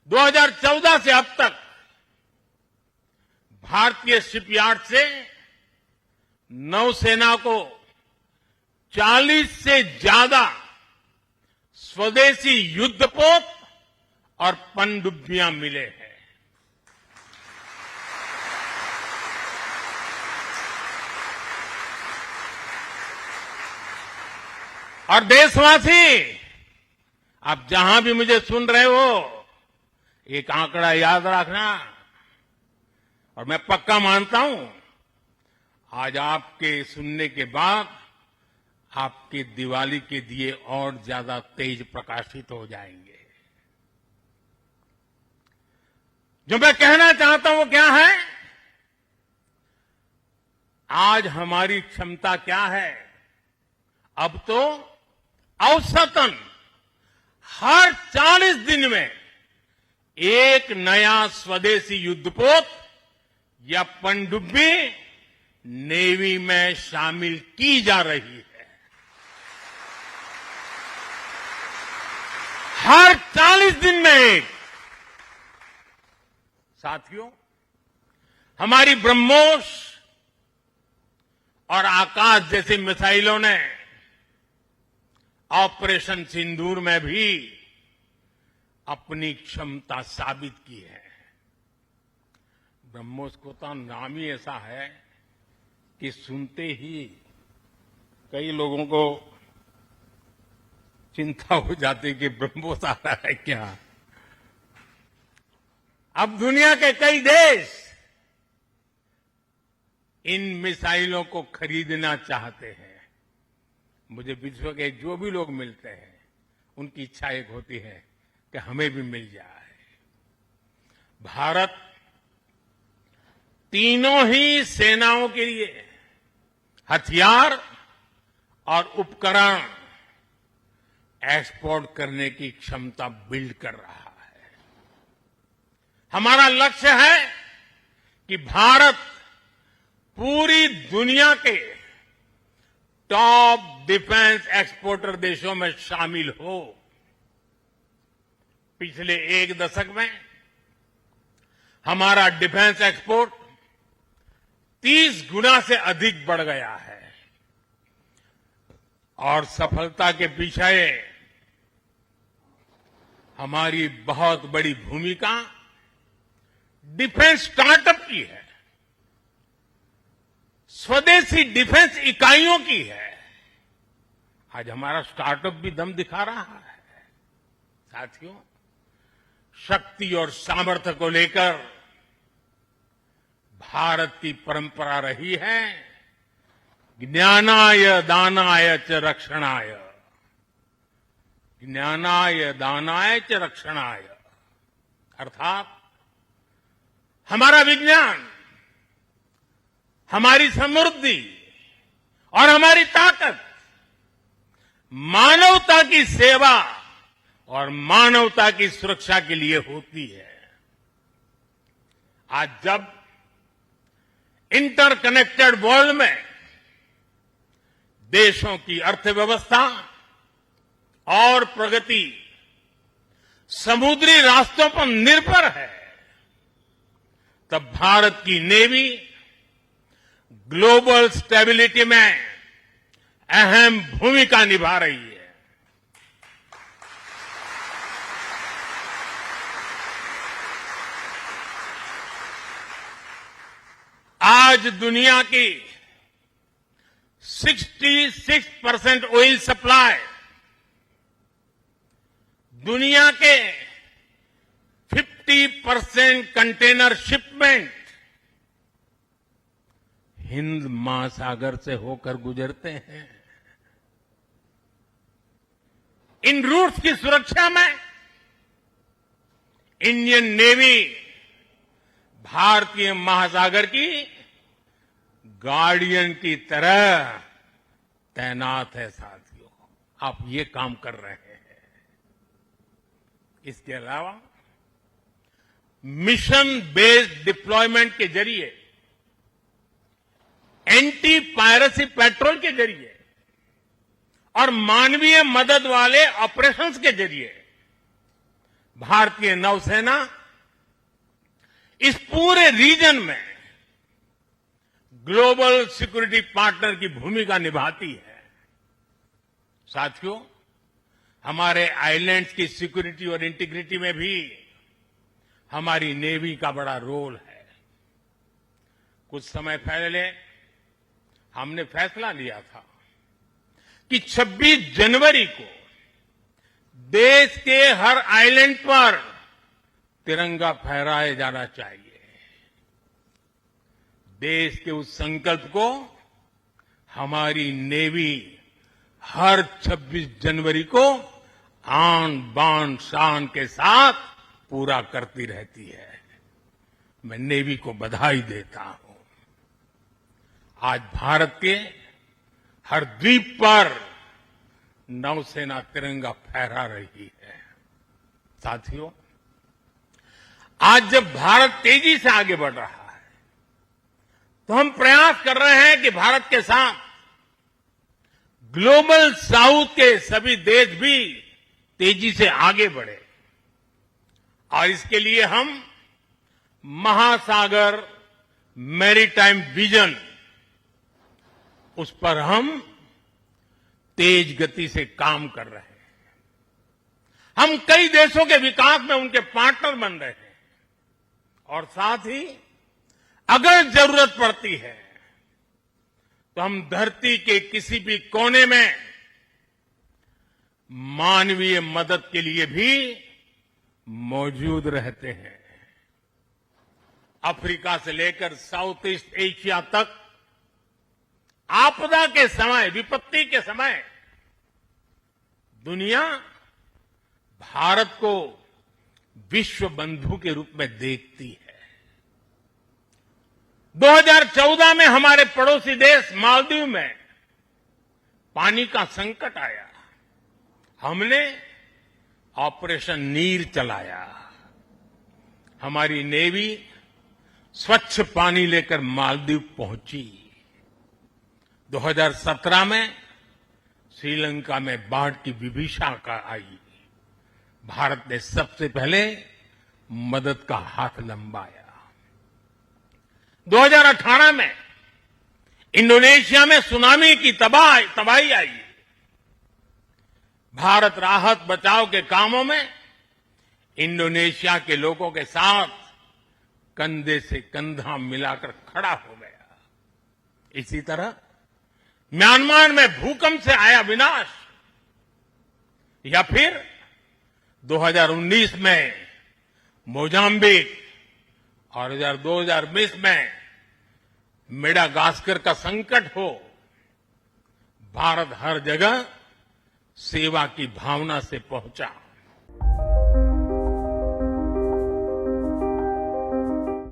2014 से अब तक भारतीय शिपयार्ड से नौसेना को 40 से ज्यादा स्वदेशी युद्धपोत और पनडुब्बियां मिले हैं। और देशवासी, आप जहां भी मुझे सुन रहे हो, एक आंकड़ा याद रखना, और मैं पक्का मानता हूं आज आपके सुनने के बाद आपके दिवाली के दिए और ज्यादा तेज प्रकाशित हो जाएंगे। जो मैं कहना चाहता हूं वो क्या है? आज हमारी क्षमता क्या है? अब तो औसतन हर 40 दिन में एक नया स्वदेशी युद्धपोत या पनडुब्बी नेवी में शामिल की जा रही है। हर 40 दिन में एक। साथियों, हमारी ब्रह्मोस और आकाश जैसी मिसाइलों ने ऑपरेशन सिंदूर में भी अपनी क्षमता साबित की है। ब्रह्मोस को तो नाम ही ऐसा है कि सुनते ही कई लोगों को चिंता हो जाती कि ब्रह्मोस आ रहा है क्या। अब दुनिया के कई देश इन मिसाइलों को खरीदना चाहते हैं। मुझे विश्व के जो भी लोग मिलते हैं उनकी इच्छा एक होती है कि हमें भी मिल जाए। भारत तीनों ही सेनाओं के लिए हथियार और उपकरण एक्सपोर्ट करने की क्षमता बिल्ड कर रहा है। हमारा लक्ष्य है कि भारत पूरी दुनिया के टॉप डिफेंस एक्सपोर्टर देशों में शामिल हो। पिछले एक दशक में हमारा डिफेंस एक्सपोर्ट 30 गुना से अधिक बढ़ गया है। और सफलता के पीछे हमारी बहुत बड़ी भूमिका डिफेंस स्टार्टअप की है, स्वदेशी डिफेंस इकाइयों की है। आज हमारा स्टार्टअप भी दम दिखा रहा है। साथियों, शक्ति और सामर्थ्य को लेकर भारत की परंपरा रही है ज्ञानाय दानाय च रक्षणाय। ज्ञानाय दानाय च रक्षणाय अर्थात हमारा विज्ञान, हमारी समृद्धि और हमारी ताकत मानवता की सेवा और मानवता की सुरक्षा के लिए होती है। आज जब इंटरकनेक्टेड वर्ल्ड में देशों की अर्थव्यवस्था और प्रगति समुद्री रास्तों पर निर्भर है, तब भारत की नेवी ग्लोबल स्टेबिलिटी में अहम भूमिका निभा रही है। आज दुनिया की 66% ऑयल सप्लाई, दुनिया के 50% कंटेनर शिपमेंट हिंद महासागर से होकर गुजरते हैं। इन रूट्स की सुरक्षा में इंडियन नेवी भारतीय महासागर की गार्डियन की तरह तैनात है। साथियों, आप ये काम कर रहे हैं। इसके अलावा मिशन बेस्ड डिप्लॉयमेंट के जरिए, एंटी पायरेसी पेट्रोल के जरिए और मानवीय मदद वाले ऑपरेशंस के जरिए भारतीय नौसेना इस पूरे रीजन में ग्लोबल सिक्योरिटी पार्टनर की भूमिका निभाती है। साथियों, हमारे आइलैंड्स की सिक्योरिटी और इंटीग्रिटी में भी हमारी नेवी का बड़ा रोल है। कुछ समय पहले हमने फैसला लिया था कि 26 जनवरी को देश के हर आइलैंड पर तिरंगा फहराया जाना चाहिए। देश के उस संकल्प को हमारी नेवी हर 26 जनवरी को आन बान शान के साथ पूरा करती रहती है। मैं नेवी को बधाई देता हूं। आज भारत के हर द्वीप पर नौसेना तिरंगा फहरा रही है। साथियों, आज जब भारत तेजी से आगे बढ़ रहा है तो हम प्रयास कर रहे हैं कि भारत के साथ ग्लोबल साउथ के सभी देश भी तेजी से आगे बढ़े और इसके लिए हम महासागर मैरीटाइम विजन, उस पर हम तेज गति से काम कर रहे हैं। हम कई देशों के विकास में उनके पार्टनर बन रहे हैं और साथ ही अगर जरूरत पड़ती है तो हम धरती के किसी भी कोने में मानवीय मदद के लिए भी मौजूद रहते हैं। अफ्रीका से लेकर साउथ ईस्ट एशिया तक आपदा के समय, विपत्ति के समय दुनिया भारत को विश्व बंधु के रूप में देखती है। 2014 में हमारे पड़ोसी देश मालदीव में पानी का संकट आया। हमने ऑपरेशन नीर चलाया। हमारी नेवी स्वच्छ पानी लेकर मालदीव पहुंची। 2017 में श्रीलंका में बाढ़ की विभीषिका आई। भारत ने सबसे पहले मदद का हाथ लंबाया। 2018 में इंडोनेशिया में सुनामी की तबाही आई। भारत राहत बचाव के कामों में इंडोनेशिया के लोगों के साथ कंधे से कंधा मिलाकर खड़ा हो गया। इसी तरह म्यांमार में भूकंप से आया विनाश, या फिर 2019 में मोजाम्बिक और 2020 में मेडागास्कर का संकट हो, भारत हर जगह सेवा की भावना से पहुंचा।